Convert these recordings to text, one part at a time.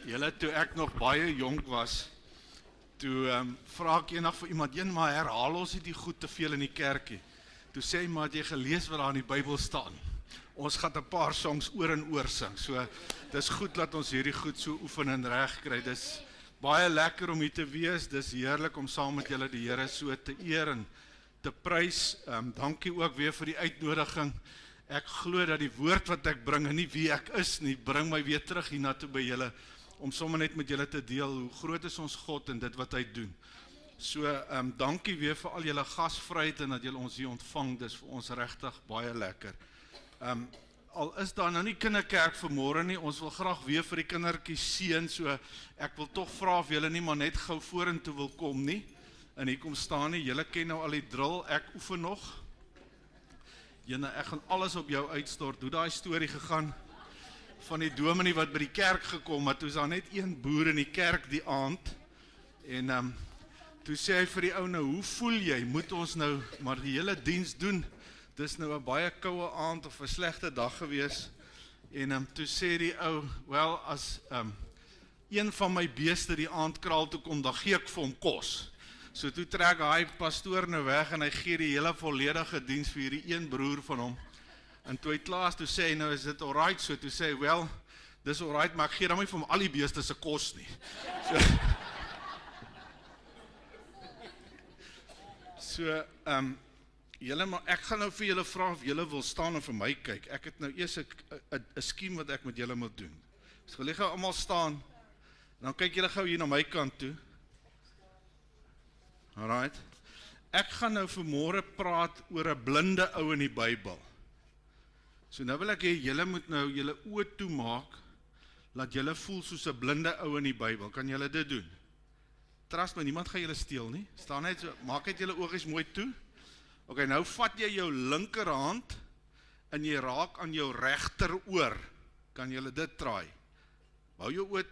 Julle, toe ek nog baie jonk was, toe vra ek eendag vir iemand, maar herhaal ons nie die goed te veel in die kerkie. Toe sê hy, maar het jy gelees wat daar in die Bybel staan? Ons gaan 'n paar songs oor en oor sing, so dis goed dat ons hierdie goed so oefen en reg kry. Dis baie lekker om hier te wees, dis heerlik om saam met julle die Here so te eer en te prys. Dankie ook weer vir die uitnodiging. Ek glo dat die woord wat ek bring en nie wie ek is nie, bring my weer terug hiernatoe by julle, om sommer net met julle te deel hoe groot is ons God en dit wat hy doen. So, dankie weer vir al julle gasvryheid en dat julle ons hier ontvang, dis vir ons regtig baie lekker. Al is daar nou nie kinderkerk vanmôre nie, ons wil graag weer vir die kindertjies seën, so ek wil tog vra of julle nie maar net gou vorentoe wil kom nie, en hier kom staan nie, julle ken nou al die drill, ek oefen nog. Jene, ek gaan alles op jou uitstort, hoe daai storie gegaan, van die dominee wat by die kerk gekom het, toe is daar net een boer in die kerk die aand, en toe sê hy vir die ou nou, hoe voel jy, moet ons nou maar die hele diens doen, dis nou 'n baie koue aand of 'n slegte dag gewees, en toe sê die ou, wel, as een van my beeste die aand kraal toe kom, dan gee ek vir hom kos. So toe trek hy pastoor nou weg, en hy gee die hele volledige diens vir hierdie een broer van hom, en toe hy klaar is, toe sê hy, nou is dit alright, so toe sê hy, wel, dis alright, maar ek gee dan nie vir hom al die beeste se kos nie. So, julle, maar ek gaan nou vir julle vra of julle wil staan en vir my kyk. Ek het nou eers 'n skiem wat ek met julle moet doen. So wil jy gou almal staan, en dan kyk julle gou hier na my kant toe. Alright. Ek gaan nou vanmôre praat oor 'n blinde ou in die Bybel. So nou wil ek hê julle moet nou julle oë toemaak, laat julle voel soos 'n blinde ou in die Bybel. Kan julle dit doen? Trust my, niemand gaan julle steel nie. Staan net so, maak net julle oogies mooi toe. Ok, nou vat jy jou linkerhand en jy raak aan jou regteroor. Kan julle dit draai? Hou jou oë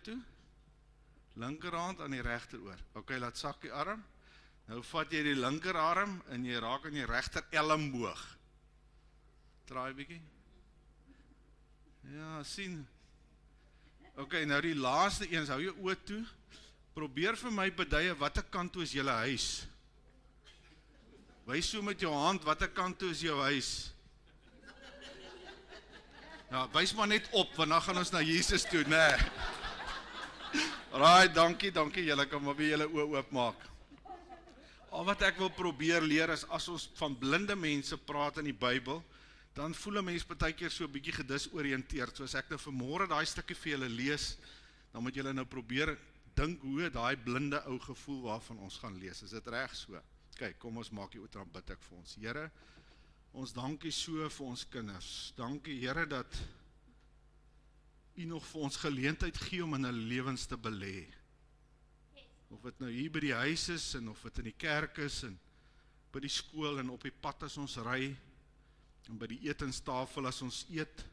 toe. Linkerhand aan die regteroor. Ok, laat sak die arm. Nou vat jy die linkerarm en jy raak aan die regter elmboog. Draai bietjie. Ja, sien. Ok, nou die laaste een, hou jou oë toe. Probeer vir my beduie, watter kant toe is julle huis? Wys so met jou hand, watter kant toe is jou huis? Ja, wys maar net op, want dan gaan ons na Jesus toe, nee. Right, dankie, julle kan maar weer julle oë oopmaak. Al wat ek wil probeer leer is, as ons van blinde mense praat in die Bybel, dan voel 'n mens partykeer so 'n bietjie gedisoriënteerd. So as ek nou vanmôre daai stukkie vir julle lees, dan moet julle nou probeer dink hoe daai blinde ou gevoel waarvan ons gaan lees. Is dit reg so? Kyk, kom ons maak die oor, dan bid ek vir ons. Here, ons dankie so vir ons kinders. Dankie Here dat U nog vir ons geleentheid gee om in hulle lewens te belê. Of dit nou hier by die huis is, en of dit in die kerk is, en by die skool, en op die pad as ons ry, en by die etenstafel as ons eet.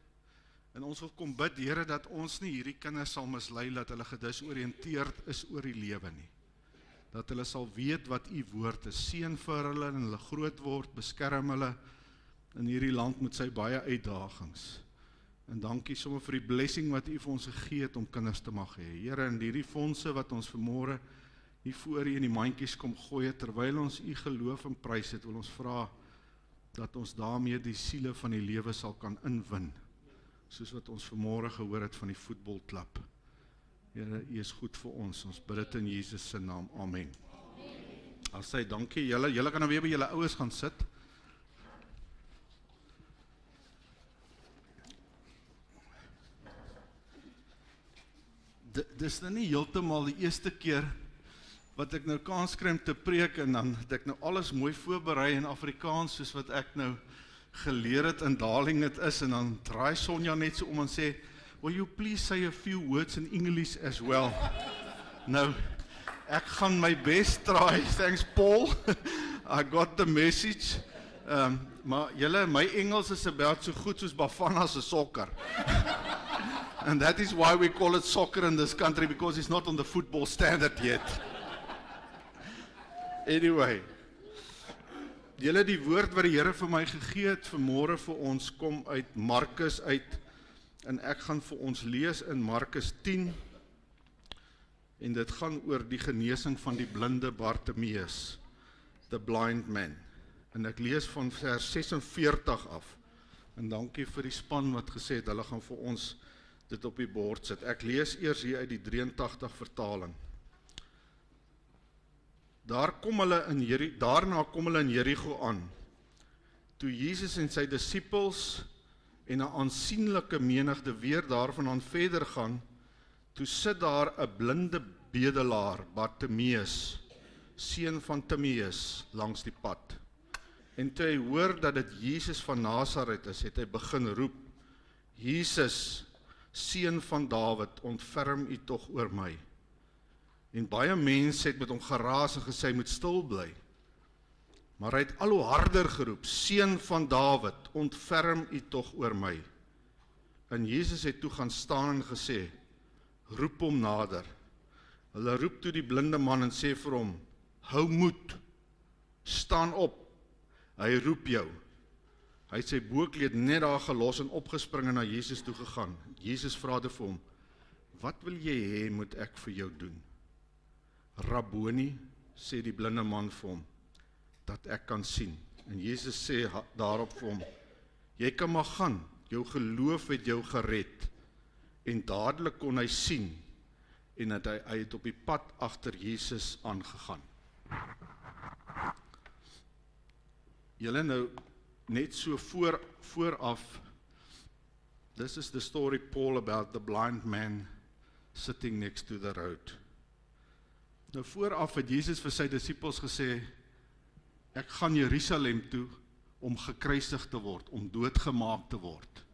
En ons wil kom bid, Here, dat ons nie hierdie kinders sal mislei, dat hulle gedisoriënteerd is oor die lewe nie. Dat hulle sal weet wat U woord is, seën vir hulle, en hulle groot word, beskerm hulle in hierdie land met sy baie uitdagings. En dankie sommer vir die blessing wat U vir ons gegee het om kinders te mag hê. Here, in hierdie fondse wat ons vanmôre hier voor U in die mandjies kom gooi, terwyl ons U geloof en prys het, wil ons vra dat ons daarmee die siele van die lewe sal kan inwin, soos wat ons vanmôre gehoor het van die voetbalklub. Here, U is goed vir ons bid dit in Jesus se naam, amen. As hy, dankie julle kan nou weer by julle ouers gaan sit. Dis nou nie heeltemal die eerste keer wat ek nou kans kry om te preek, en dan het ek nou alles mooi voorberei in Afrikaans, soos wat ek nou geleer het in Darling het is, en dan draai Sonja net so om en sê, will you please say a few words in English as well? Nou, ek gaan my best try, thanks Paul, I got the message, maar julle, my Engels is about so goed soos Bafana se sokker. And that is why we call it soccer in this country, because it's not on the football standard yet. Anyway, julle, die woord wat die Here vir my gegee het vanmôre vir ons kom uit Markus uit, en ek gaan vir ons lees in Markus 10 En dit gaan oor die genesing van die blinde Bartimeus, the blind man. En ek lees van vers 46 af. En dankie vir die span wat gesê het, hulle gaan vir ons dit op die bord sit. Ek lees eers hier uit die 83 vertaling. Daarna kom hulle in Jerigo aan. Toe Jesus en sy disippels en 'n aansienlike menigte weer daarvandaan verder gaan, toe sit daar 'n blinde bedelaar, Bartimeus, seun van Timeus, langs die pad. En toe hy hoor dat dit Jesus van Nasaret is, het hy begin roep, Jesus, seun van Dawid, ontferm u tog oor my. En baie mense het met hom geraas en gesê, hy moet stil bly. Maar hy het al hoe harder geroep, seun van Dawid, ontferm u tog oor my. En Jesus het toe gaan staan en gesê, roep hom nader. Hulle roep toe die blinde man en sê vir hom, hou moed, staan op, hy roep jou. Hy het sy boekleed net daar gelos en opgespring en na Jesus toe gegaan. Jesus vra toe vir hom, wat wil jy hê moet ek vir jou doen? Rabboni, sê die blinde man vir hom, dat ek kan sien. En Jesus sê daarop vir hom, jy kan maar gaan, jou geloof het jou gered. En dadelik kon hy sien, en hy het op die pad agter Jesus aangegaan. Julle nou, net so vooraf, this is the story, Paul, about the blind man sitting next to the road. Nou vooraf het Jesus vir sy disippels gesê, ek gaan Jerusalem toe om gekruisig te word, om doodgemaak te word.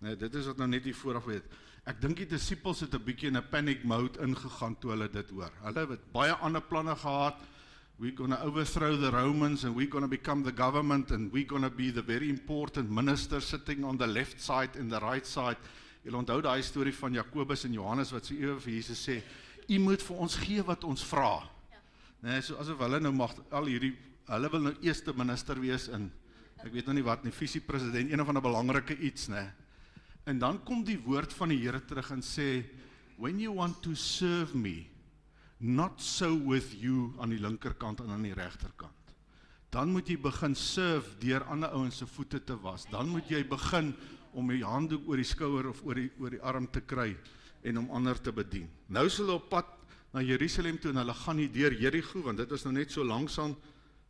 Nee, dit is wat nou net hier vooraf weet. Ek dink die disippels het 'n bietjie in 'n panic mode ingegaan toe hulle dit hoor. Hulle het baie ander planne gehad. We're going to overthrow the Romans and we're going to become the government and we're going to be the very important minister sitting on the left side and the right side. Julle onthou daai storie van Jakobus en Johannes wat so ewe vir Jesus sê, u moet vir ons gee wat ons vra. Ja. Nee, so asof hulle nou mag al hierdie, hulle wil nou eerste minister wees in, ek weet nou nie wat nie, visiepresident, een of ander belangrike iets, nee. En dan kom die woord van die Here terug en sê, when you want to serve me, not so with you aan die linkerkant en aan die regterkant. Dan moet jy begin serve deur ander ouens se voete te was. Dan moet jy begin om die handdoek oor die skouer of oor die arm te kry en om ander te bedien. Nou is hulle op pad na Jerusalem toe en hulle gaan nie deur Jerigo, want dit is nou net so langsaan,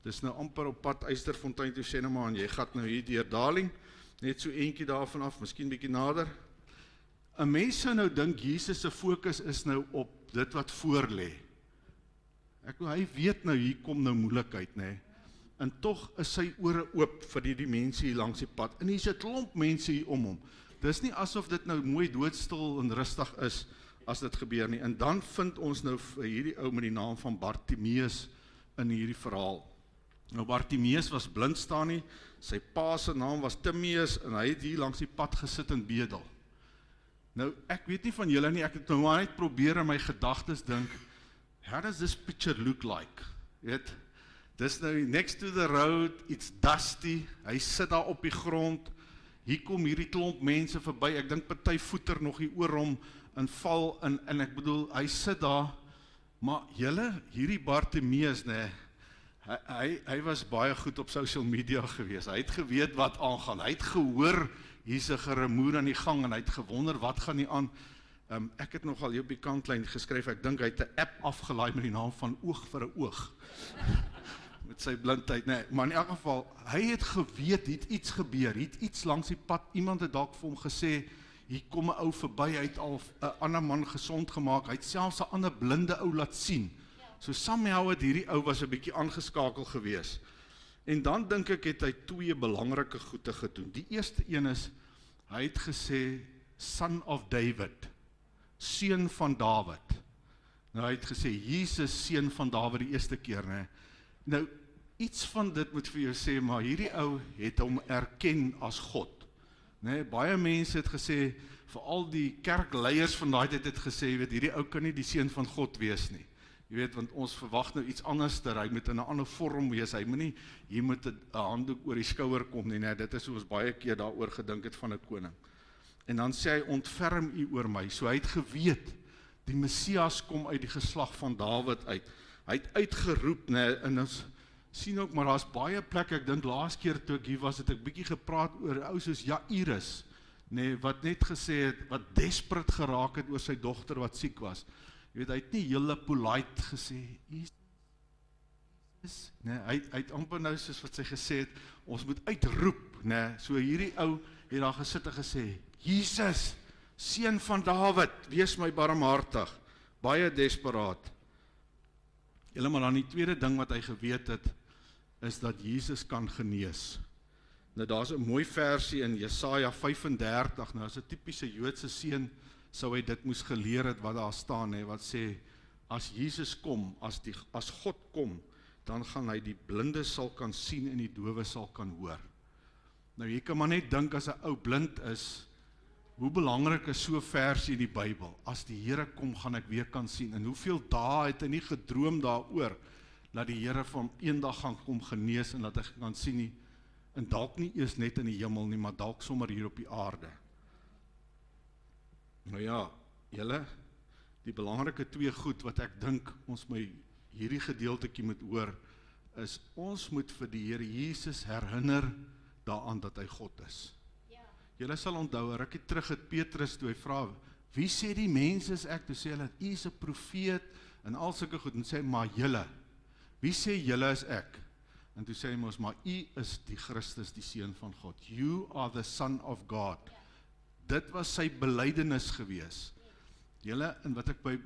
dis nou amper op pad Eysterfontein toe, sê nou maar, en jy gaan nou hier deur Darling, net so eentjie daarvan af, miskien bietjie nader. 'n Mens sou nou dink Jesus se fokus is nou op dit wat voor lê. Hy weet nou hier kom nou moeilikheid, nê. En tog is sy ore oop vir die mense hier langs die pad. En hier's 'n klomp mense hier om hom. Dis nie asof dit nou mooi doodstil en rustig is as dit gebeur nie. En dan vind ons nou vir hierdie ou met die naam van Bartimeus in hierdie verhaal. Nou Bartimeus was blind staan nie. Sy pa se naam was Timeus en hy het hier langs die pad gesit en bedel. Nou, ek weet nie van julle nie, ek het nou maar net probeer in my gedagtes dink, how does this picture look like? Weet, dis nou next to the road, it's dusty, hy sit daar op die grond, hier kom hierdie klomp mense verby, ek dink party voeter nog hier oor hom en val, en ek bedoel, hy sit daar, maar julle, hierdie Bartimeus, nee, hy was baie goed op social media gewees, hy het geweet wat aangaan, hy het gehoor, hier's 'n geremoer aan die gang en hy het gewonder wat gaan nie aan. Ek het nogal hier op die kantlyn geskryf, ek dink hy het 'n app afgelaai met die naam van Oog vir 'n Oog. Met sy blindheid, nee, maar in elk geval, hy het geweet, het iets gebeur, het iets langs die pad, iemand het dalk vir hom gesê, hier kom 'n ou verby, hy het al 'n ander man gesond gemaak, hy het selfs 'n ander blinde ou laat sien. So somehow het hierdie ou was 'n bietjie aangeskakel gewees. En dan dink ek het hy twee belangrike goede gedoen. Die eerste een is, hy het gesê, son of David, seun van Dawid. Nou hy het gesê, Jesus seun van Dawid die eerste keer, né? Nou, iets van dit moet vir jou sê, maar hierdie ou het hom erken as God. Né? Baie mense het gesê, veral die kerkleiers van daai tyd het gesê, weet, hierdie ou kan nie die seun van God wees nie. Jy weet, want ons verwag nou iets anders, hy moet in 'n ander vorm wees, hy moet nie, hier moet 'n handdoek oor die skouer kom nie, dit is hoe ons baie keer daaroor gedink het van 'n koning. En dan sê hy, ontferm u oor my, so hy het geweet, die Messias kom uit die geslag van Dawid uit. Hy het uitgeroep, en ons sien ook, maar daar's baie plekke, ek dink laas keer toe ek hier was, het ek bietjie gepraat oor 'n ou soos Jairus, wat net gesê het, wat desperate geraak het oor sy dogter wat siek was. Jy weet, hy het nie hele polite gesê, Jesus, hy het amper nou soos wat sy gesê het, ons moet uitroep, so hierdie ou het daar gesit en gesê, Jesus, seun van Dawid, wees my barmhartig, baie desperaat. Julle, maar dan die tweede ding wat hy geweet het, is dat Jesus kan genees. Nou daar's 'n mooi versie in Jesaja 35, nou as 'n tipiese Joodse seun sou hy dit moes geleer het wat daar staan, wat sê, as Jesus kom, as God kom, dan gaan hy die blinde sal kan sien en die dowe sal kan hoor. Nou jy kan maar net dink as 'n ou blind is, hoe belangrik is so 'n versie in die Bybel? As die Here kom, gaan ek weer kan sien. En hoeveel dae het hy nie gedroom daaroor, dat die Here van eendag gaan kom genees en dat hy kan sien nie, en dalk nie eers net in die hemel nie, maar dalk sommer hier op die aarde. Nou ja, julle, die belangrike twee goed wat ek dink ons my hierdie gedeeltetjie moet hoor, is ons moet vir die Here Jesus herinner daaraan dat hy God is. Julle sal onthou, 'n rukkie terug het Petrus toe hy vra, wie sê die mense is ek? Toe sê hulle, u is 'n profeet en al sulke goed, en sê, maar julle, wie sê julle is ek? En toe sê hy mos, maar u is die Christus, die seun van God. You are the son of God. Dit was sy belydenis gewees. Julle, en wat ek by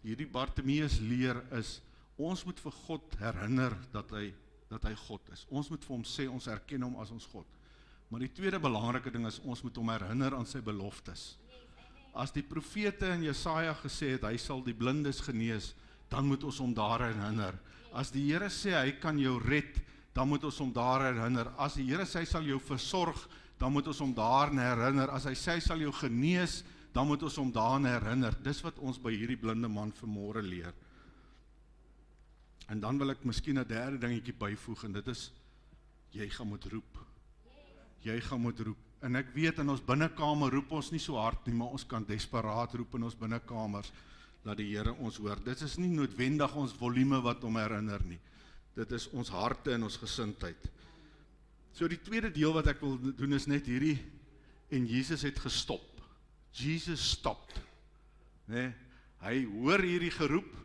hierdie Bartimeus leer is, ons moet vir God herinner dat hy God is. Ons moet vir hom sê, ons erken hom as ons God. Maar die tweede belangrike ding is, ons moet hom herinner aan sy beloftes. As die profete in Jesaja gesê het, hy sal die blindes genees, dan moet ons hom daar herinner. As die Here sê, hy kan jou red, dan moet ons hom daar herinner. As die Here sê, hy sal jou versorg, dan moet ons hom daaraan herinner. As hy sê, hy sal jou genees, dan moet ons hom daaraan herinner. Dis wat ons by hierdie blinde man vanmôre leer. En dan wil ek miskien 'n derde dingetjie byvoeg, en dit is, jy gaan moet roep. Jy gaan moet roep. En ek weet, in ons binnekamer roep ons nie so hard nie, maar ons kan desperaat roep in ons binnekamers, dat die Here ons hoor. Dit is nie noodwendig ons volume wat hom herinner nie. Dit is ons harte en ons gesindheid. So die tweede deel wat ek wil doen is net hierdie, en Jesus het gestop. Jesus stopped. Hy hoor hierdie geroep,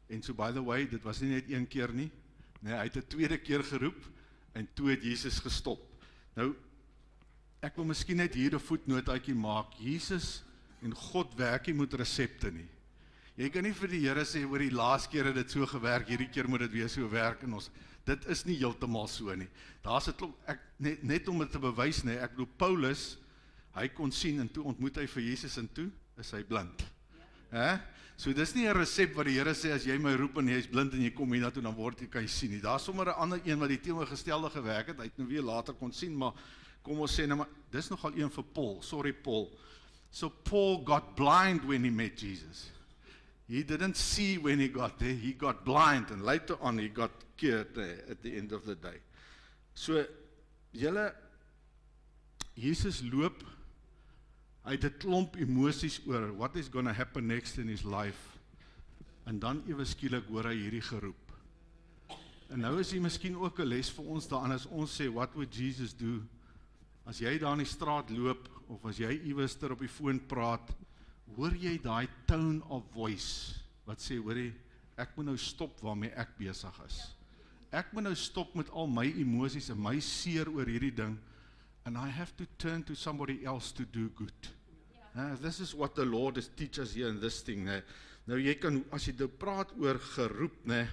en so by the way, dit was nie net een keer nie, hy het 'n tweede keer geroep, en toe het Jesus gestop. Nou, ek wil miskien net hier 'n voetnootjie maak. Jesus en God werk nie met resepte nie. Jy kan nie vir die Here sê, oor die laaste keer het dit so gewerk, hierdie keer moet dit weer so werk in ons. Dit is nie heeltemal so nie. Daar's 'n klomp, net om dit te bewys, ek bedoel, Paulus, hy kon sien, en toe ontmoet hy vir Jesus, en toe is hy blind. So dis nie 'n resep wat die Here sê, as jy my roep en jy is blind en jy kom hiernatoe, dan kan jy sien nie. Daar's sommer 'n ander een wat die teenoorgestelde gewerk het, hy het nou weer later kon sien, maar kom ons sê, maar dis nogal een vir Paul, sorry Paul. So Paul got blind when he met Jesus. He didn't see when he got there, he got blind, and later on he got cured there at the end of the day. So, julle, Jesus loop, hy het 'n klomp emosies oor, what is going to happen next in his life, en dan ewe skielik hoor hy hierdie geroep. En nou is hier miskien ook 'n les vir ons daarin, as ons sê, what would Jesus do? As jy daar in die straat loop, of as jy iewester op die foon praat, hoor jy daai tone of voice, wat sê, hoor jy, ek moet nou stop waarmee ek besig is. Ek moet nou stop met al my emosies en my seer oor hierdie ding, and I have to turn to somebody else to do good. This is what the Lord is teach us here in this thing. Nou jy kan, as jy nou praat oor geroep,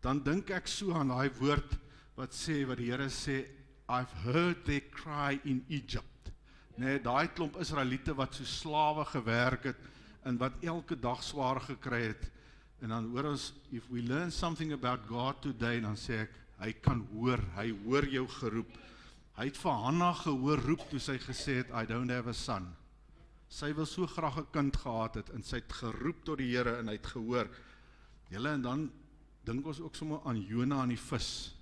dan dink ek so aan daai woord, wat die Here sê, I've heard their cry in Egypt. Daai klomp Israeliete wat so slawe gewerk het, en wat elke dag swaar gekry het, en dan hoor ons, if we learn something about God today, dan sê ek, hy kan hoor, hy hoor jou geroep. Hy het vir Hanna gehoor roep, toe sy gesê het, I don't have a son. Sy wil so graag 'n kind gehad het, en sy het geroep tot die Here, en hy het gehoor. Julle, en dan dink ons ook sommer aan Jona en die vis.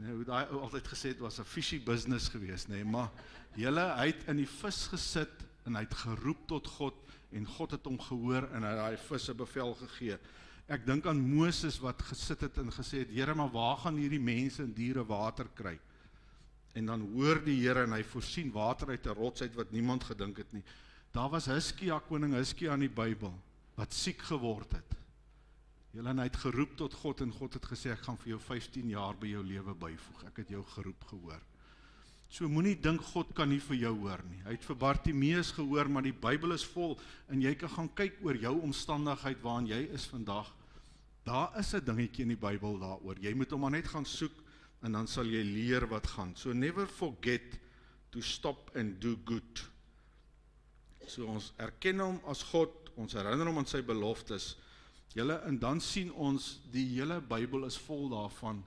Hoe daai ou altyd gesê het, was 'n fishy business geweest, maar julle, hy het in die vis gesit, en hy het geroep tot God, en God het hom gehoor, en hy het daai visse bevel gegee. Ek dink aan Moses wat gesit het en gesê het, Here, maar waar gaan hierdie mense en diere water kry? En dan hoor die Here en hy voorsien water uit 'n rots uit wat niemand gedink het nie. Daar was Hiskia, koning Hiskia in die Bybel, wat siek geword het. En hy het geroep tot God en God het gesê, ek gaan vir jou 15 jaar by jou lewe byvoeg. Ek het jou geroep gehoor. So moenie dink God kan nie vir jou hoor nie. Hy het vir Bartimeus gehoor, maar die Bybel is vol en jy kan gaan kyk oor jou omstandigheid waarin jy is vandag. Daar is 'n dingetjie in die Bybel daaroor. Jy moet hom maar net gaan soek en dan sal jy leer wat gaan. So never forget to stop and do good. So ons erken hom as God, ons herinner hom aan sy beloftes. En dan sien ons, die hele Bybel is vol daarvan,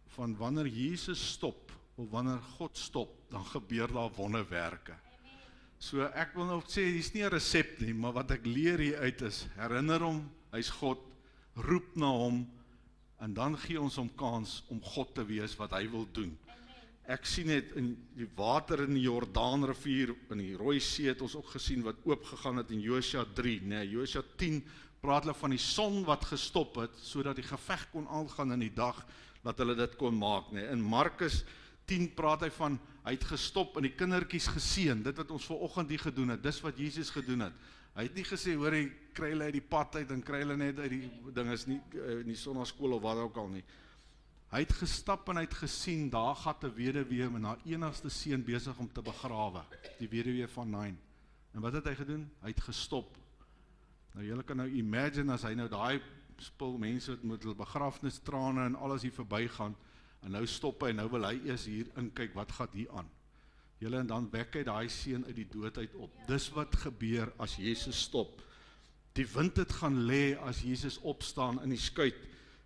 van wanneer Jesus stop, of wanneer God stop, dan gebeur daar wonderwerke. So ek wil nou sê, dis nie 'n resep nie, maar wat ek leer hier uit is, herinner hom, hy's God, roep na hom, en dan gee ons hom kans om God te wees wat hy wil doen. Ek sien net in die water in die Jordaanrivier, in die Rooi See het ons ook gesien wat oopgegaan het in Josua 3, Josua 10 praat hulle van die son wat gestop het, sodat die geveg kon aangaan in die dag, dat hulle dit kon maak. In Markus 10 praat hy van, hy het gestop en die kindertjies geseën, dit wat ons vanoggend hier gedoen het, dis wat Jesus gedoen het. Hy het nie gesê, hoor, hy kry hulle uit die pad uit, en kry hulle net uit die dinges nie, in die sonnaskool of wat ook al nie. Hy het gestap en hy het gesien, daar gaat 'n weduwee met haar enigste seun besig om te begrawe, die weduwee van Nain. En wat het hy gedoen? Hy het gestop. Nou julle kan nou imagine as hy nou daai spul mense met hulle begrafnistrane en alles hier verbygaan, en nou stop hy, nou wil hy eers hier inkyk, wat gaat hier aan? En dan wek hy daai seun uit die dood uit op. Dis wat gebeur as Jesus stop. Die wind het gaan lê as Jesus opstaan in die skuit,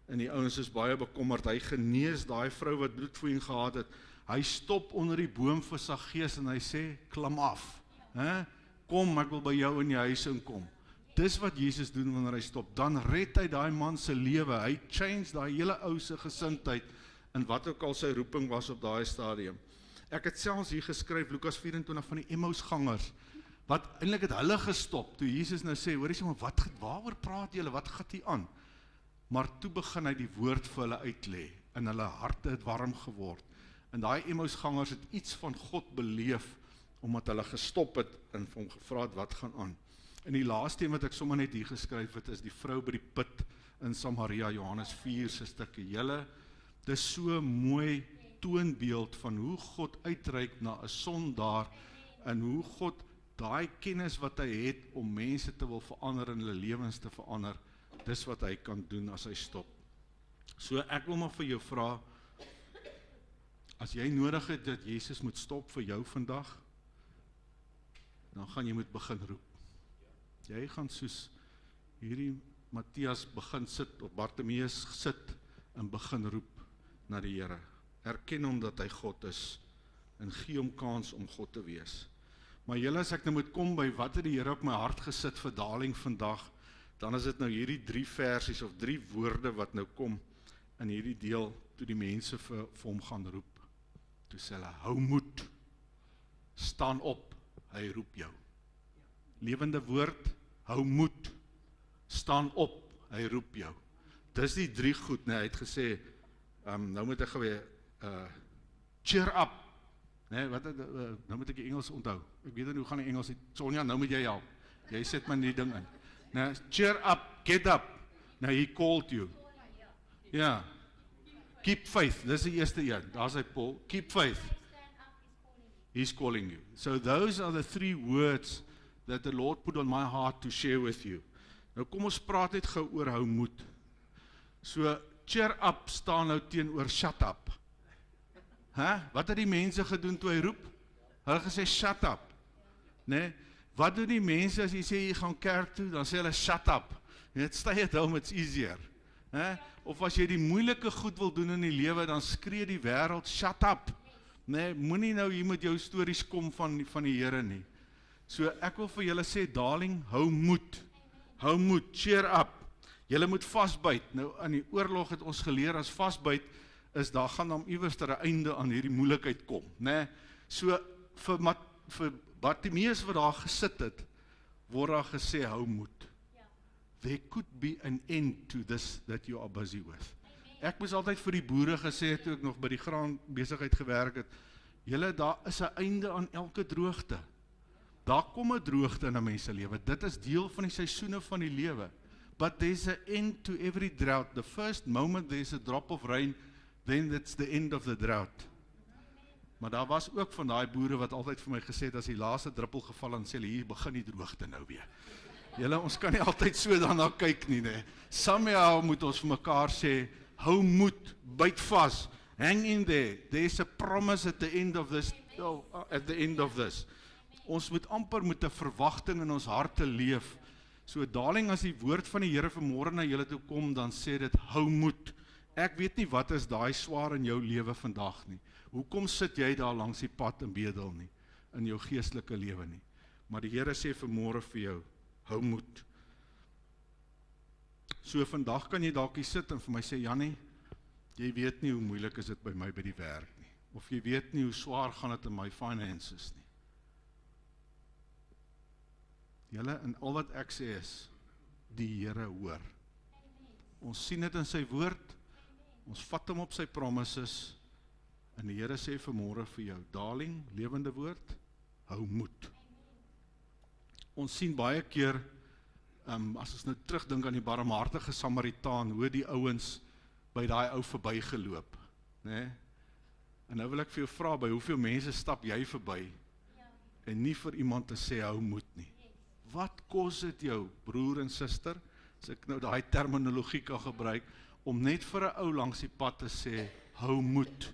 en die ouens is baie bekommerd. Hy genees daai vrou wat bloedvloeiing gehad het. Hy stop onder die boom vir Saggeus en hy sê, klim af. Kom, ek wil by jou in die huis inkom. Dis wat Jesus doen wanneer hy stop. Dan red hy daai man se lewe. Hy change daai hele ou se gesindheid en wat ook al sy roeping was op daai stadium. Ek het selfs hier geskryf, Lukas 24 van die Emmausgangers, wat eintlik het hulle gestop, toe Jesus nou sê, hoor jy sê, maar waaroor praat julle, wat gaat hier aan? Maar toe begin hy die woord vir hulle uitlê, en hulle harte het warm geword, en daai Emmausgangers het iets van God beleef, omdat hulle gestop het, en vir hom gevra het, wat gaan aan? En die laaste een wat ek sommer net hier geskryf het, is die vrou by die put in Samaria, Johannes 4 se stukkie. Julle, dis so mooi toonbeeld van hoe God uitreik na 'n sondaar, en hoe God daai kennis wat hy het om mense te wil verander en hulle lewens te verander, dis wat hy kan doen as hy stop. So ek wil maar vir jou vra, as jy nodig het dat Jesus moet stop vir jou vandag, dan gaan jy moet begin roep. Jy gaan soos hierdie Matthias begin sit, of Bartimeus sit, en begin roep na die Here. Erken hom dat hy God is, en gee hom kans om God te wees. Maar julle, as ek nou moet kom by wat het die Here op my hart gesit vir daling vandag, dan is dit nou hierdie 3 versies, of 3 woorde wat nou kom, in hierdie deel, toe die mense vir hom gaan roep. Toe sê hulle, hou moed, staan op, hy roep jou. Lewende woord, hou moed, staan op, hy roep jou. Dis die 3 goed, hy het gesê, nou moet ek weer, cheer up, nou moet ek die Engels onthou, ek weet nie hoe gaan die Engels, Sonja, nou moet jy help, jy sit my die ding in, cheer up, get up, he called you, keep faith, dis die eerste een, daar sê Paul, keep faith, he's calling you. So those are the 3 words that the Lord put on my heart to share with you. Nou kom ons praat net gou oor hou moed. So cheer up staan nou teenoor shut up. Wat het die mense gedoen toe hy roep? Hulle gesê shut up. Wat doen die mense as jy sê jy gaan kerk toe, dan sê hulle shut up. Stay at home, it's easier. Of as jy die moeilike goed wil doen in die lewe, dan skree die wêreld shut up. Moenie nou hier met jou stories kom van die Here nie. So ek wil vir julle sê, darling, hou moed, cheer up. Julle moet vasbyt. Nou in die oorlog het ons geleer as vasbyt is daar gaan dan iewers 'n einde aan hierdie moeilikheid kom, So vir Bartimeus wat daar gesit het, word daar gesê, hou moed. There could be an end to this that you are busy with. Ek moes altyd vir die boere gesê, toe ek nog by die graanbesigheid gewerk het, julle, daar is 'n einde aan elke droogte. Daar kom 'n droogte in 'n mens se lewe. Dit is deel van die seisoene van die lewe. But there's an end to every drought. The first moment there's a drop of rain, then that's the end of the drought. Maar daar was ook van daai boere wat altyd vir my gesê het, as die laaste druppel geval en sê, hier begin die droogte nou weer. Julle, ons kan nie altyd so daarna kyk nie, nee. Somehow moet ons vir mekaar sê, hou moed, byt vas, hang in there. There's a promise at the end of this. Ons moet amper met 'n verwagting in ons harte leef. So darling, as die woord van die Here vanmôre na julle toe kom, dan sê dit, hou moed. Ek weet nie wat is daai swaar in jou lewe vandag nie. Hoekom sit jy daar langs die pad en bedel nie, in jou geestelike lewe nie. Maar die Here sê vanmôre vir jou, hou moed. So vandag kan jy dalk hier sit en vir my sê, Jannie, jy weet nie hoe moeilik is dit by my by die werk nie. Of jy weet nie hoe swaar gaan dit in my finances nie. Julle, en al wat ek sê is, die Here hoor. Ons sien dit in sy woord, ons vat hom op sy promises, en die Here sê vanmôre vir jou, darling, lewende woord, hou moed. Ons sien baie keer, as ons nou terugdink aan die barmhartige Samaritaan, hoe die ouens by daai ou verbygeloop, né? En nou wil ek vir jou vra, by hoeveel mense stap jy verby, en nie vir iemand te sê, hou moed nie. Wat kos dit jou, broer en suster, as ek nou daai terminologie kan gebruik, om net vir 'n ou langs die pad te sê, hou moed.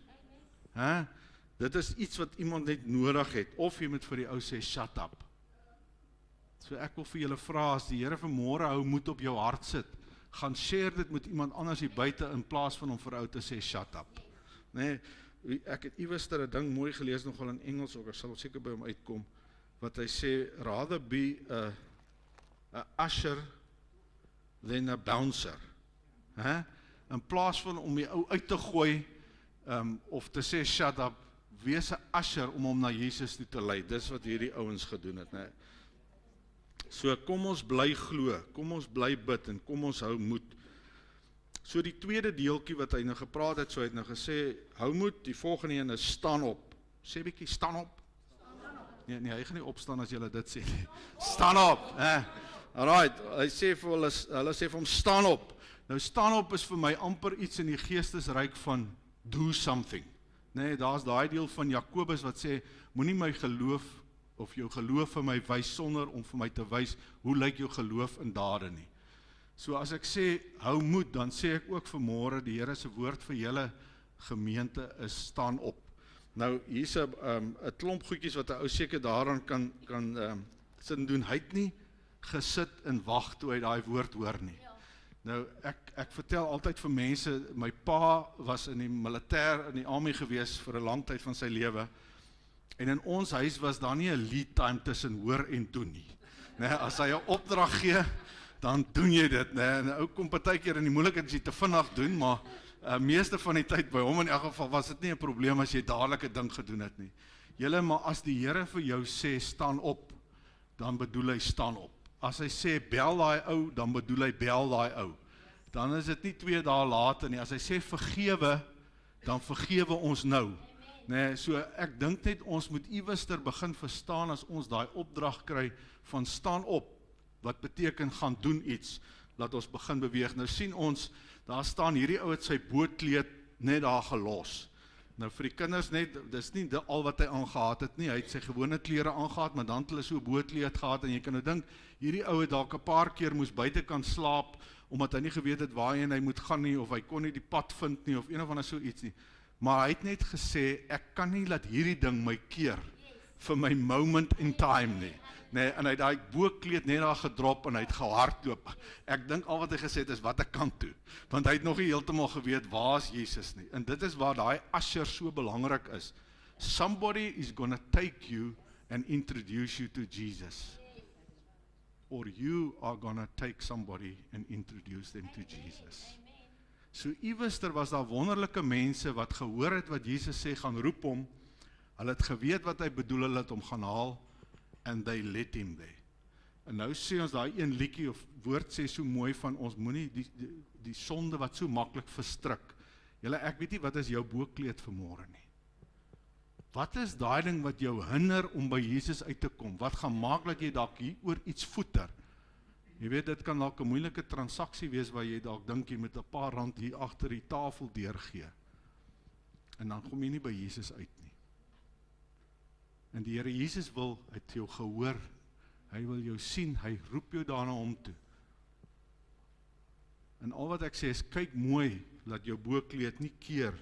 Dit is iets wat iemand net nodig het, of jy moet vir die ou sê, shut up. So ek wil vir julle vra, as die Here vanmôre hou moed op jou hart sit, gaan share dit met iemand anders hier buite, in plaas van om vir ou te sê, shut up. Nee, ek het iewers 'n ding mooi gelees, nogal in Engels ook, ek sal seker by hom uitkom, wat hy sê, rather be a usher than a bouncer. In plaas van om die ou uit te gooi, of te sê shut up, wees 'n usher om hom na Jesus toe te lei. Dis wat hierdie ouens gedoen het, né? So kom ons bly glo, kom ons bly bid en kom ons hou moed. So die tweede deeltjie wat hy nou gepraat het, so hy het nou gesê, hou moed, die volgende een is staan op. Sê bietjie, staan op. Nee, hy gaan nie opstaan as julle dit sê nie. Staan op, Alright, hy sê vir hulle sê vir hom, staan op. Nou staan op is vir my amper iets in die geestesryk van do something. Nee, daar's daai deel van Jakobus wat sê, moenie my geloof of jou geloof vir my wys sonder om vir my te wys hoe lyk jou geloof in dade nie. So as ek sê hou moed, dan sê ek ook vanmôre die Here se woord vir julle gemeente is staan op. Nou hier's 'n klomp goedjies wat 'n ou seker daaraan kan sit doen. Hy het nie gesit en wag toe hy daai woord hoor nie. Nou ek vertel altyd vir mense, my pa was in die militêr in die army gewees vir 'n lang tyd van sy lewe. En in ons huis was daar nie 'n lead time tussen hoor en doen nie. As hy 'n opdrag gee, dan doen jy dit, En 'n ou kom partykeer in die moeilikheid as jy te vinnig doen, maar meeste van die tyd by hom in elk geval was dit nie 'n probleem as jy dadelik 'n ding gedoen het nie. Julle, maar as die Here vir jou sê staan op, dan bedoel hy staan op. As hy sê bel daai ou, dan bedoel hy bel daai ou. Dan is dit nie 2 dae later nie. As hy sê vergewe, dan vergewe ons nou. So ek dink net ons moet iewester begin verstaan as ons daai opdrag kry van staan op, wat beteken gaan doen iets, laat ons begin beweeg. Nou sien ons, daar staan hierdie ou het sy bootkleed net daar gelos. Nou vir die kinders net, dis nie al wat hy aangehad het nie, hy het sy gewone klere aangehad, maar dan het hulle so 'n bootkleed gehad, en jy kan nou dink, hierdie ou het dalk 'n paar keer moes buitekant slaap, omdat hy nie geweet het waarheen hy moet gaan nie, of hy kon nie die pad vind nie, of een of ander so iets nie. Maar hy het net gesê, ek kan nie laat hierdie ding my keer vir my moment in time nie. En hy het daai bootkleed net daar gedrop en hy het gehardloop. Ek dink al wat hy gesê het is wat ek kan toe, want hy het nog nie heeltemal geweet waar is Jesus nie. En dit is waar daai usher so belangrik is. Somebody is gonna take you and introduce you to Jesus. Or you are gonna take somebody and introduce them to Jesus. So iewester was daar wonderlike mense wat gehoor het wat Jesus sê, gaan roep hom. Hulle het geweet wat hy bedoel, hulle het hom gaan haal. and they let him there. En nou sê ons daai een liedjie of woord sê so mooi van ons moenie die sonde wat so maklik verstrik. Julle, ek weet nie wat is jou boekleed vanmôre nie. Wat is daai ding wat jou hinder om by Jesus uit te kom? Wat gaan maak dat jy dalk hier oor iets voeter? Jy weet, dit kan dalk 'n moeilike transaksie wees waar jy dalk dink jy met 'n paar rand hier agter die tafel deurgee. En dan kom jy nie by Jesus uit nie. En die Here Jesus wil uit jou gehoor, hy wil jou sien, hy roep jou daarna om toe. En al wat ek sê is, kyk mooi, dat jou boekleed nie keer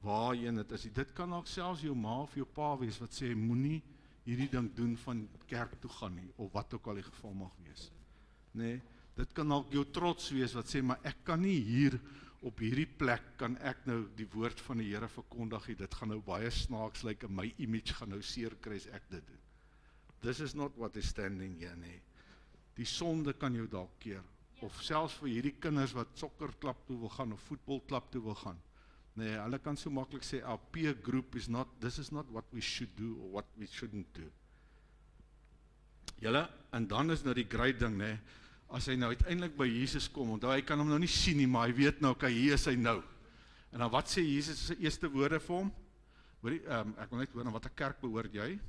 waarheen dit is. Dit kan ook selfs jou ma of jou pa wees wat sê, moenie hierdie ding doen van kerk toe gaan nie, of wat ook al die geval mag wees. Nee, dit kan ook jou trots wees wat sê, maar ek kan nie hier op hierdie plek kan ek nou die woord van die Here verkondig nie. Dit gaan nou baie snaaks lyk en my image gaan nou seer kry as ek dit doen. This is not what is standing here, nee. Die sonde kan jou dalk keer, of selfs vir hierdie kinders wat sokkerklub toe wil gaan, of voetbalklub toe wil gaan. Nee, hulle kan so maklik sê, our peer group is not, this is not what we should do, or what we shouldn't do. Julle, en dan is nou die great ding, nee, as hy nou uiteindelik by Jesus kom, want hy kan hom nou nie sien nie, maar hy weet nou, okay, hier is hy nou. En dan wat sê Jesus se eerste woorde vir hom? Hoorie, ek wil net hoor, na watter kerk behoort jy?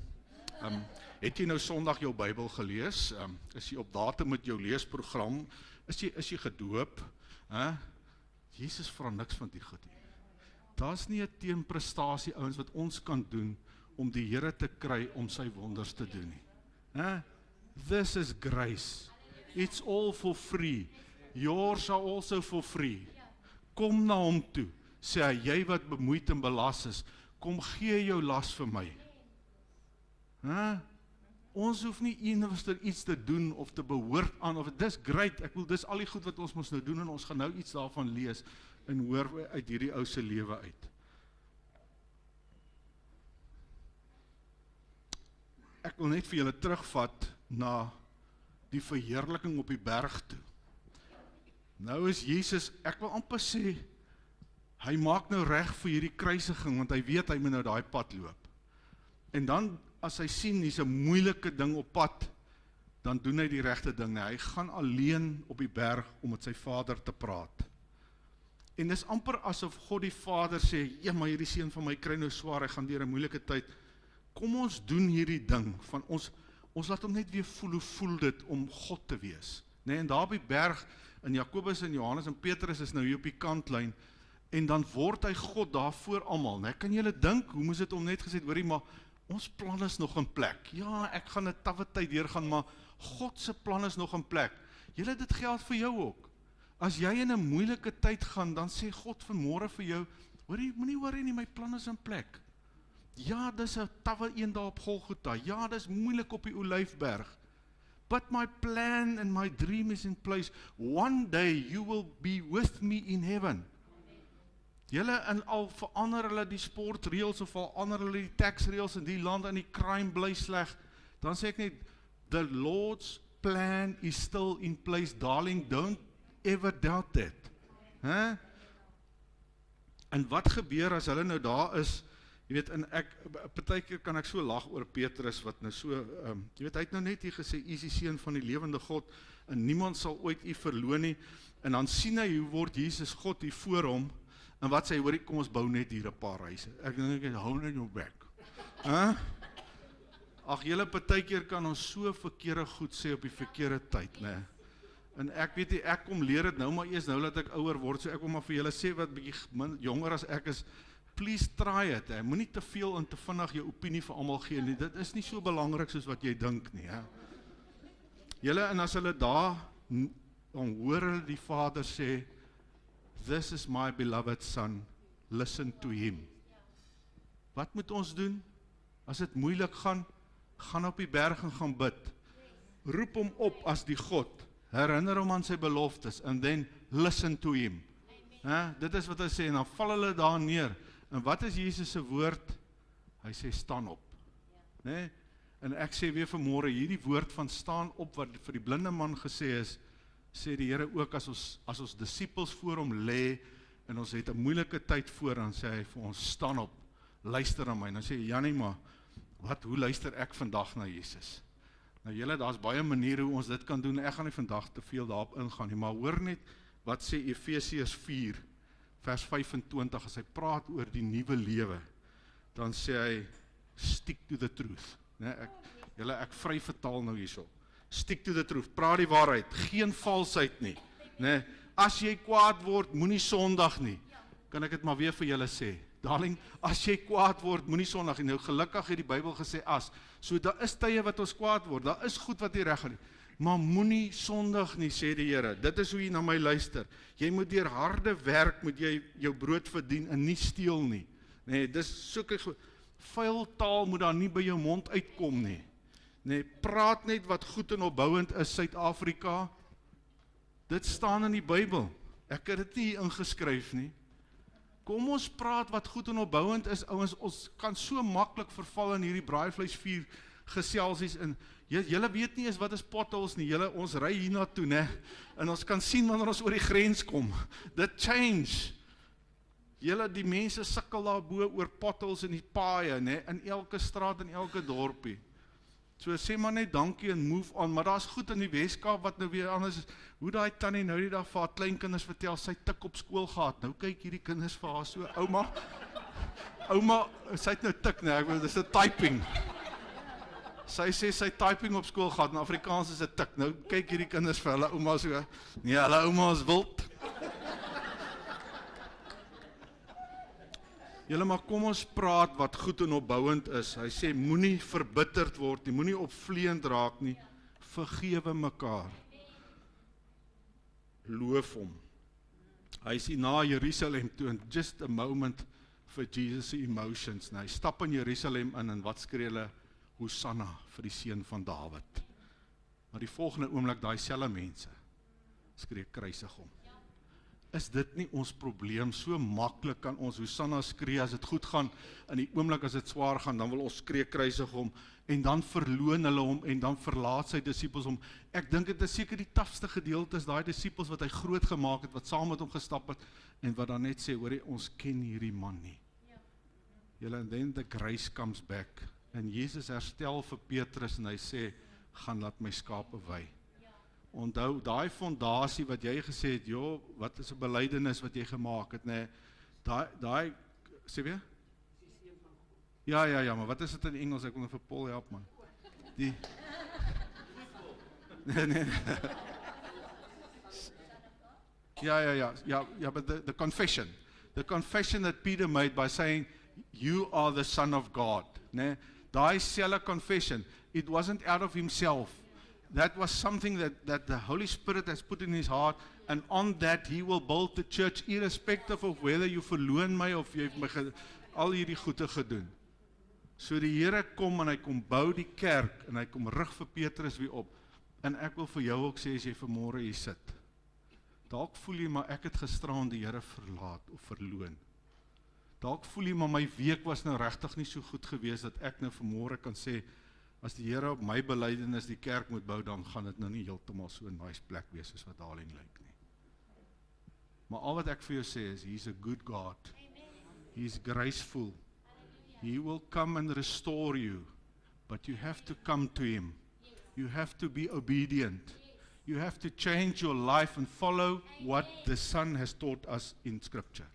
Het jy nou Sondag jou Bybel gelees? Is jy op datum met jou leesprogram? Is jy gedoop? Jesus vra niks van die goed nie. Daar's nie 'n teenprestasie ouens wat ons kan doen om die Here te kry om sy wonders te doen nie. This is grace. It's all for free. Yours are also for free. Kom na hom toe. Sê hy, jy wat bemoeid en belas is, kom gee jou las vir my. Ons hoef nie iets te doen of te behoort aan, of dis great, ek wil dis al die goed wat ons moet nou doen en ons gaan nou iets daarvan lees en hoor uit hierdie ou se lewe uit. Ek wil net vir julle terugvat na die verheerliking op die berg toe. Nou is Jesus, ek wil amper sê, hy maak nou reg vir hierdie kruisiging, want hy weet hy moet nou daai pad loop. En dan, as hy sien, hier's 'n moeilike ding op pad, dan doen hy die regte ding. Hy gaan alleen op die berg om met sy Vader te praat. En dis amper asof God die Vader sê, ja, maar hierdie seun van my kry nou swaar, hy gaan deur 'n moeilike tyd. Kom ons doen hierdie ding, van ons laat hom net weer voel, hoe voel dit om God te wees. Nee, en daar op die berg, en Jakobus en Johannes en Petrus is nou hier op die kantlyn, en dan word hy God daar voor almal. Nee, kan julle dink, hoe moes dit om net gesê, hoorie, maar ons plan is nog in plek. Ja, ek gaan 'n tawwe tyd deurgaan, maar God se plan is nog in plek. Julle, dit geld vir jou ook. As jy in 'n moeilike tyd gaan, dan sê God vanmôre vir jou, hoorie, moenie worry nie, my plan is in plek. Ja, dis 'n tawwe een daar op Golgotha. Ja, dis moeilik op die Olyfberg. But my plan and my dream is in place. One day you will be with me in heaven. Julle, en al verander hulle die sportreëls of verander hulle die taxreëls in die land en die crime bly sleg, dan sê ek net, the Lord's plan is still in place, darling, don't ever doubt that. En wat gebeur as hulle nou daar is? Jy weet, en partykeer kan ek so lag oor Petrus, wat nou so, jy weet, hy het nou net hier gesê, U is die seun van die lewende God, en niemand sal ooit U verloon nie, en dan sien hy, hoe word Jesus God hier voor hom, en wat sê hy, hoorie, kom ons bou net hier 'n paar huise. Ek dink, hou net jou bek. Ag, julle, partykeer kan ons so verkeerde goed sê op die verkeerde tyd, né? En ek weet nie, ek kom leer dit nou maar eers nou dat ek ouer word, so ek wil maar vir julle sê wat bietjie jonger as ek is, please try it, moenie te veel en te vinnig jou opinie vir almal gee nie, dit is nie so belangrik soos wat jy dink nie, Julle, en as hulle daar, dan hoor hulle die Vader sê, this is my beloved son, listen to him. Wat moet ons doen? As dit moeilik gaan op die berg en gaan bid. Roep hom op as die God, herinner hom aan sy beloftes, and then listen to him. Dit is wat hy sê, en dan val hulle daar neer. En wat is Jesus se woord? Hy sê, staan op. Nee? En ek sê weer vanmôre, hierdie woord van staan op, wat vir die blinde man gesê is, sê die Here ook, as ons disippels voor hom lê, en ons het 'n moeilike tyd voor, dan sê hy vir ons, staan op, luister na my. Dan sê hy, Janie, maar, hoe luister ek vandag na Jesus? Nou julle, daar's baie maniere hoe ons dit kan doen. Ek gaan nie vandag te veel daarop ingaan nie, maar hoor net wat sê Efesiërs 4 vers 25 as hy praat oor die nuwe lewe. Dan sê hy stick to the truth, né? Ek vry vertaal nou hierso. Stick to the truth, praat die waarheid, geen valsheid nie, né? As jy kwaad word, moenie sondig nie. Kan ek dit maar weer vir julle sê? Darling, as jy kwaad word, moenie sondig nie. Nou gelukkig het die Bybel gesê as. So daar is tye wat ons kwaad word. Daar is goed wat nie reg gaan nie. Maar moenie sondig nie, sê die Here. Dit is hoe jy na my luister. Jy moet deur harde werk moet jy jou brood verdien en nie steel nie. Nee, dis sulke vuil taal moet daar nie by jou mond uitkom nie. Nee, praat net wat goed en opbouend is, Suid-Afrika. Dit staan in die Bybel. Ek het dit nie hier ingeskryf nie. Kom ons praat wat goed en opbouend is, ouens, ons kan so maklik verval in hierdie braaivleisvuur geselsies in. Julle weet nie eens wat is potholes nie. Ons ry hiernatoe, né? En ons kan sien wanneer ons oor die grens kom. Dit change. Die mense sukkel daarbo oor potholes in die paaie, né? In elke straat en elke dorpie. So sê maar net dankie en move on, maar daar's goed in die Weskaap wat nou weer anders is. Hoe daai tannie nou die dag vir haar kleinkinders vertel, sy tik op skool gehad. Nou kyk hierdie kinders vir haar so, ouma, sy het nou tik, nee, ek bedoel, dis 'n typing. Sy sê sy typing op skool gehad, in Afrikaans is 'n tik. Nou kyk hierdie kinders vir hulle ouma so, nee, hulle ouma is wild. Julle, maar kom ons praat wat goed en opbouend is. Hy sê, moenie verbitterd word nie, moenie opvleend raak nie, vergewe mekaar. Loof hom. Hy sê na Jerusalem toe, in just a moment for Jesus' emotions. Nou, hy stap in Jerusalem in, en wat skree hulle? Hosanna vir die seun van Dawid. Maar die volgende oomblik, daai selfe mense, skree kruisig hom. Is dit nie ons probleem? So maklik kan ons Hosanna skree as dit goed gaan, in die oomblik as dit swaar gaan, dan wil ons skree kruisig hom, en dan verloon hulle hom, en dan verlaat sy disippels hom. Ek dink dit is seker die tafste gedeeltes, daai disippels wat hy groot gemaak het, wat saam met hom gestap het, en wat dan net sê, hoorie, ons ken hierdie man nie. Julle, and then the grace comes back, en Jesus herstel vir Petrus, en hy sê, gaan laat my skape wy. Onthou, daai fondasie wat jy gesê het, joh, wat is 'n belydenis wat jy gemaak het, nee, daai, sê weer? Ja, maar wat is dit in Engels? Ek wil nou vir Paul help, man. Nee, Ja, but the confession that Peter made by saying, you are the Son of God, nee, daai selfe confession, it wasn't out of himself. That was something that the Holy Spirit has put in his heart, and on that he will build the church, irrespective of whether you verloon my of jy my al hierdie goede gedoen. So die Here kom en hy kom bou die kerk, en hy kom rig vir Petrus weer op, en ek wil vir jou ook sê, as jy vanmôre hier sit, dalk voel jy, maar ek het gisteraan die Here verlaat, of verloon. Dalk voel jy, maar my week was nou regtig nie so goed gewees, dat ek nou vanmôre kan sê, as die Here op my belydenis die kerk moet bou, dan gaan dit nou nie heeltemal so 'n nice plek wees, soos wat Darling lyk nie. Maar al wat ek vir jou sê is, he's a good God. He's graceful. He will come and restore you, but you have to come to him. You have to be obedient. You have to change your life and follow what the Son has taught us in Scripture.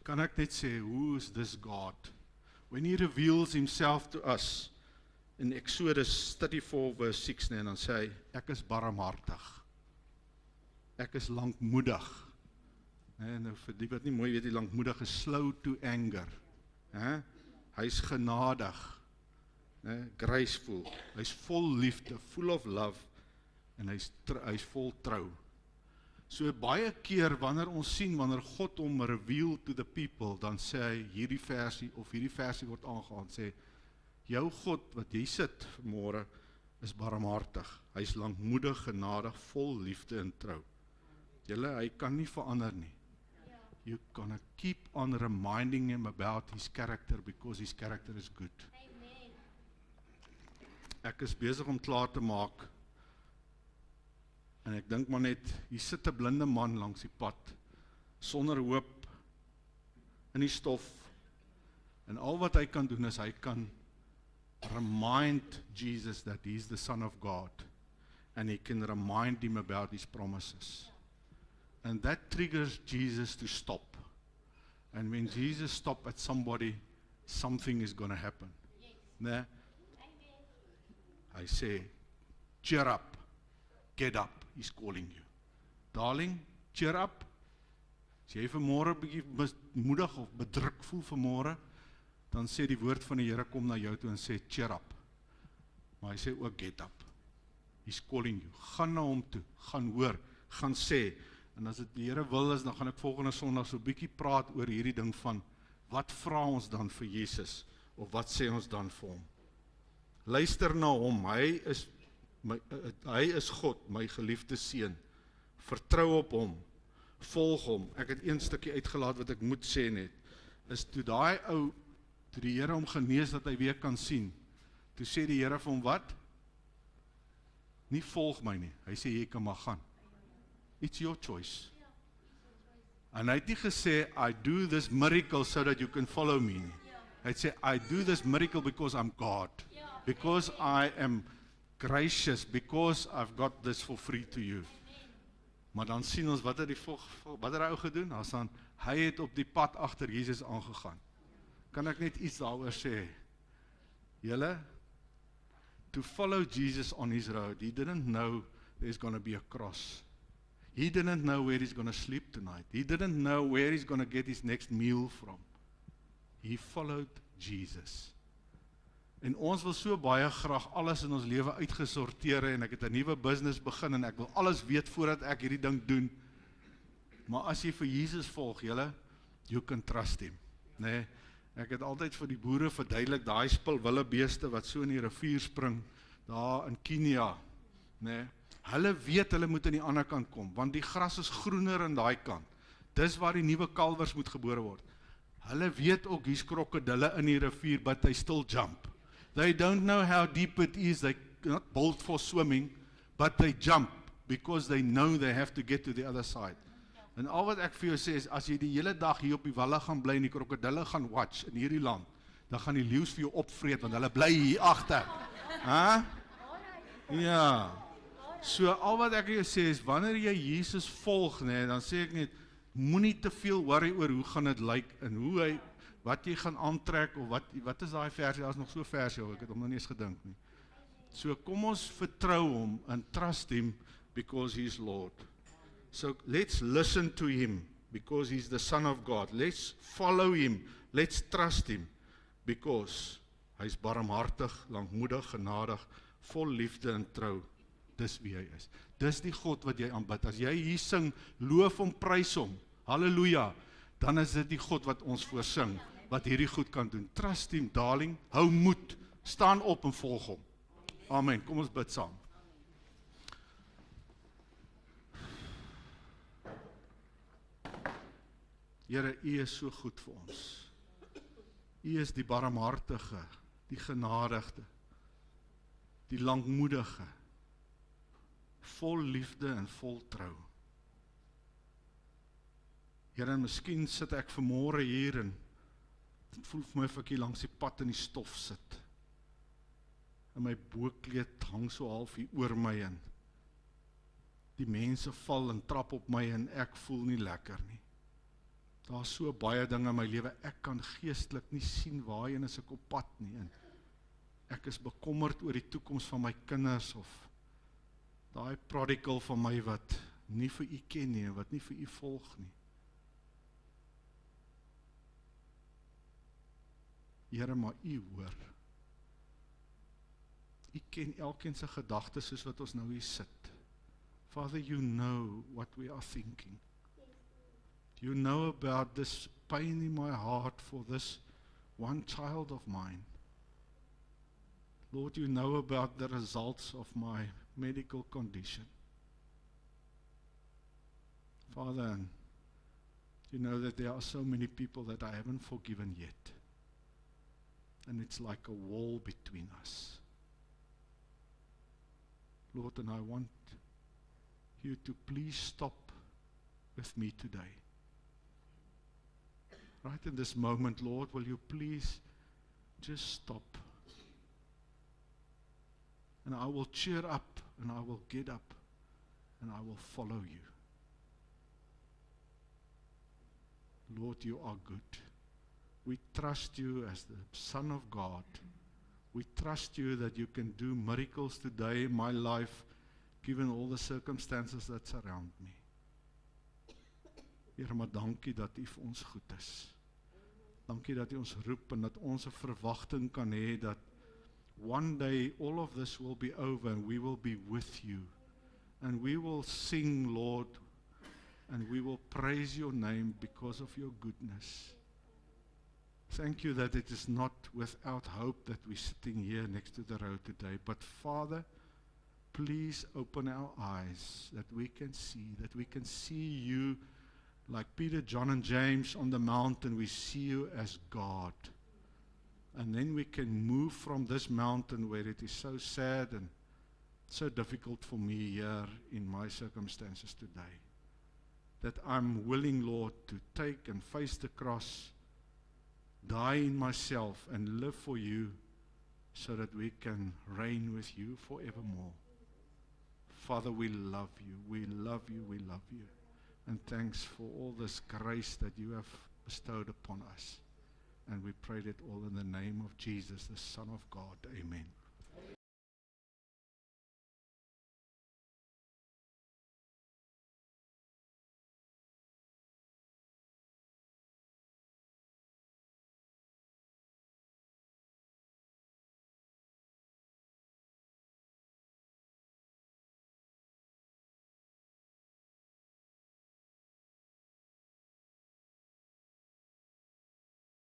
Kan ek net sê, who is this God? When he reveals himself to us in Exodus 34 verse 6, en dan sê hy, ek is barmhartig, ek is lankmoedig, en nou vir die wat nie mooi weet, die lankmoedig is slow to anger, hy is genadig, graceful, hy is vol liefde, full of love, en hy is vol trou. So baie keer wanneer ons sien, wanneer God hom reveal to the people, dan sê hy hierdie versie word aangehaal, sê, jou God wat jy sit vanmôre is barmhartig, hy is lankmoedig, genadig, vol liefde en trou. Julle, hy kan nie verander nie. You gonna keep on reminding him about his character, because his character is good. Ek is besig om klaar te maak, en ek dink maar net, hier sit 'n blinde man langs die pad, sonder hoop, in die stof, en al wat hy kan doen is, hy kan remind Jesus that he's the Son of God, and he can remind him about his promises. And that triggers Jesus to stop. And when Jesus stops at somebody, something is going to happen. Né? I say, cheer up, get up, he's calling you. Darling, cheer up. As jy vanmôre 'n bietjie moedig of bedruk voel vanmôre, dan sê die woord van die Here kom na jou toe en sê, cheer up. Maar hy sê ook, get up. He's calling you. Gaan na hom toe, gaan hoor, gaan sê. En as dit die Here wil is, dan gaan ek volgende Sondag so 'n bietjie praat oor hierdie ding van, wat vra ons dan vir Jesus, of wat sê ons dan vir hom? Luister na hom, hy is God, my geliefde seun. Vertrou op hom, volg hom. Ek het een stukkie uitgelaat wat ek moet sê net, is toe daai ou, toe die Here hom genees dat hy weer kan sien, toe sê die Here vir hom wat? Nie volg my nie, hy sê jy kan maar gaan. It's your choice. En hy het nie gesê, I do this miracle so that you can follow me nie. Hy het sê, I do this miracle because I'm God. Because I am gracious, because I've got this for free to you. Maar dan sien ons, wat het die ou gedoen? Hy het op die pad agter Jesus aangegaan. Kan ek net iets daaroor sê? Julle, to follow Jesus on his road, he didn't know there's going to be a cross. He didn't know where he's going to sleep tonight. He didn't know where he's going to get his next meal from. He followed Jesus. En ons wil so baie graag alles in ons lewe uitgesorteer en ek het 'n nuwe business begin en ek wil alles weet voordat ek hierdie ding doen. Maar as jy vir Jesus volg, julle, you can trust him. Nee, ek het altyd vir die boere verduidelik, daai spul wildebeeste wat so in die rivier spring, daar in Kenia, nee, hulle weet hulle moet aan die ander kant kom, want die gras is groener aan daai kant. Dis waar die nuwe kalwers moet gebore word. Hulle weet ook hier's krokodille in die rivier, but they still jump. They don't know how deep it is, they not built for swimming, but they jump, because they know they have to get to the other side. En al wat ek vir jou sê is, as jy die hele dag hier op die walle gaan bly en die krokodille gaan watch in hierdie land, dan gaan die leeu's vir jou opvreet, want hulle bly hier agter. Huh? Ja. So al wat ek jou sê is, wanneer jy Jesus volg, nee, dan sê ek net, moenie te veel worry oor hoe gaan dit lyk, en hoe hy, wat jy gaan aantrek, of wat is daai versie, daar is nog so versie, ek het hom nog nie eens gedink nie. So kom ons vertrou hom, and trust him, because he is Lord. So let's listen to him, because he's the Son of God. Let's follow him, let's trust him, because hy's barmhartig, lankmoedig, genadig, vol liefde en trou. Dis wie hy is. Dis die God wat jy aanbid. As jy hier sing, loof hom, prys hom, halleluja, dan is dit die God wat ons voorsing, wat hierdie goed kan doen. Trust him, darling, hou moed, staan op en volg hom. Amen, kom ons bid saam. Here, U is so goed vir ons. U is die barmhartige, die genadigde, die lankmoedige, vol liefde en vol trou. Here, miskien sit ek vanmôre hier en dit voel vir my of ek hier langs die pad in die stof sit. En my boekleed hang so half hier oor my en die mense val en trap op my en ek voel nie lekker nie. Daar is so baie dinge in my lewe, ek kan geestelik nie sien waarheen is ek op pad nie, en ek is bekommerd oor die toekoms van my kinders, of daai prodigal van my wat nie vir U ken nie, wat nie vir U volg nie. Here, maar U hoor. U ken elkeen se gedagtes soos wat ons nou hier sit. Father, you know what we are thinking. You know about this pain in my heart for this one child of mine. Lord, you know about the results of my medical condition. Father, and you know that there are so many people that I haven't forgiven yet. And it's like a wall between us. Lord, and I want you to please stop with me today. Right in this moment, Lord, will you please just stop and I will cheer up, and I will get up, and I will follow you. Lord, you are good. We trust you as the Son of God. We trust you that you can do miracles today in my life, given all the circumstances that surround me. Here, maar dankie dat u vir ons goed is. Dankie dat u ons roep en dat ons 'n verwagting kan hê dat one day all of this will be over and we will be with you. And we will sing, Lord, and we will praise your name because of your goodness. Thank you that it is not without hope that we're sitting here next to the road today. But Father, please open our eyes that we can see you like Peter, John, and James on the mountain. We see you as God. And then we can move from this mountain where it is so sad and so difficult for me here in my circumstances today. That I'm willing, Lord, to take and face the cross, die in myself and live for you so that we can reign with you forevermore. Father, we love you, we love you, we love you. And thanks for all this grace that you have bestowed upon us. And we pray that all in the name of Jesus, the Son of God. Amen.